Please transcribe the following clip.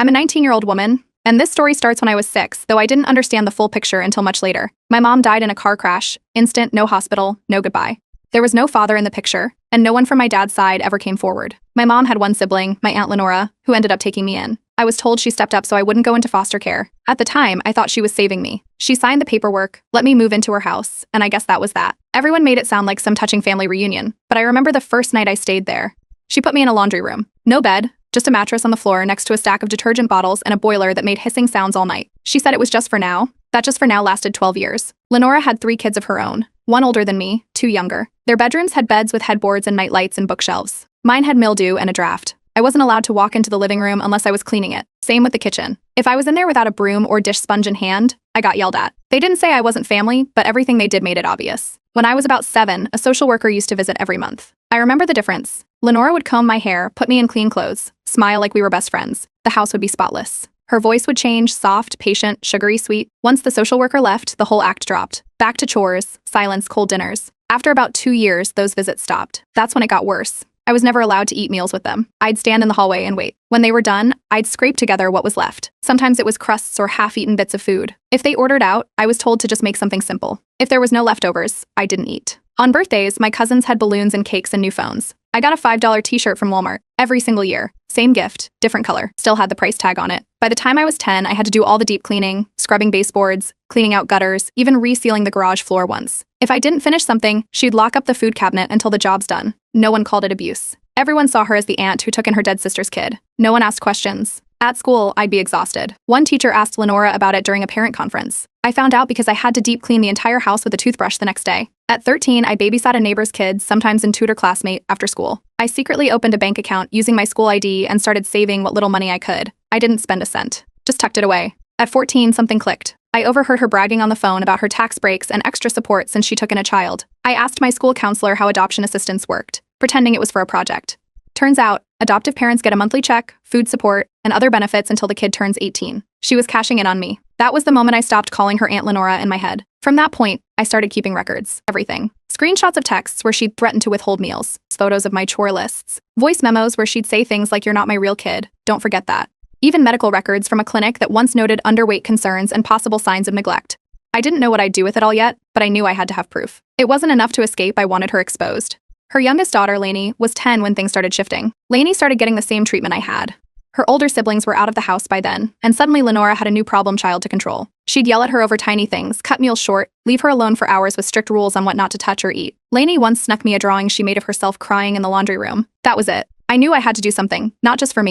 I'm a 19-year-old woman, and this story starts when I was 6, though I didn't understand the full picture until much later. My mom died in a car crash, instant, no hospital, no goodbye. There was no father in the picture, and no one from my dad's side ever came forward. My mom had one sibling, my Aunt Lenora, who ended up taking me in. I was told she stepped up so I wouldn't go into foster care. At the time, I thought she was saving me. She signed the paperwork, let me move into her house, and I guess that was that. Everyone made it sound like some touching family reunion, but I remember the first night I stayed there. She put me in a laundry room. No bed, just a mattress on the floor next to a stack of detergent bottles and a boiler that made hissing sounds all night. She said it was just for now. That just for now lasted 12 years. Lenora had 3 kids of her own, 1 older than me, 2 younger. Their bedrooms had beds with headboards and night lights and bookshelves. Mine had mildew and a draft. I wasn't allowed to walk into the living room unless I was cleaning it. Same with the kitchen. If I was in there without a broom or dish sponge in hand, I got yelled at. They didn't say I wasn't family, but everything they did made it obvious. When I was about 7, a social worker used to visit every month. I remember the difference. Lenora would comb my hair, put me in clean clothes, smile like we were best friends. The house would be spotless. Her voice would change, soft, patient, sugary sweet. Once the social worker left, the whole act dropped. Back to chores, silence, cold dinners. After about 2 years, those visits stopped. That's when it got worse. I was never allowed to eat meals with them. I'd stand in the hallway and wait. When they were done, I'd scrape together what was left. Sometimes it was crusts or half-eaten bits of food. If they ordered out, I was told to just make something simple. If there was no leftovers, I didn't eat. On birthdays, my cousins had balloons and cakes and new phones. I got a $5 t-shirt from Walmart every single year. Same gift, different color, still had the price tag on it. By the time I was 10, I had to do all the deep cleaning, scrubbing baseboards, cleaning out gutters, even resealing the garage floor once. If I didn't finish something, she'd lock up the food cabinet until the job's done. No one called it abuse. Everyone saw her as the aunt who took in her dead sister's kid. No one asked questions. At school, I'd be exhausted. One teacher asked Lenora about it during a parent conference. I found out because I had to deep clean the entire house with a toothbrush the next day. At 13, I babysat a neighbor's kids, sometimes in tutor classmate, after school. I secretly opened a bank account using my school ID and started saving what little money I could. I didn't spend a cent. Just tucked it away. At 14, something clicked. I overheard her bragging on the phone about her tax breaks and extra support since she took in a child. I asked my school counselor how adoption assistance worked, pretending it was for a project. Turns out, adoptive parents get a monthly check, food support, and other benefits until the kid turns 18. She was cashing in on me. That was the moment I stopped calling her Aunt Lenora in my head. From that point, I started keeping records. Everything. Screenshots of texts where she'd threatened to withhold meals, photos of my chore lists, voice memos where she'd say things like, "You're not my real kid, don't forget that." Even medical records from a clinic that once noted underweight concerns and possible signs of neglect. I didn't know what I'd do with it all yet, but I knew I had to have proof. It wasn't enough to escape, I wanted her exposed. Her youngest daughter, Lainey, was 10 when things started shifting. Lainey started getting the same treatment I had. Her older siblings were out of the house by then, and suddenly Lenora had a new problem child to control. She'd yell at her over tiny things, cut meals short, leave her alone for hours with strict rules on what not to touch or eat. Lainey once snuck me a drawing she made of herself crying in the laundry room. That was it. I knew I had to do something, not just for me,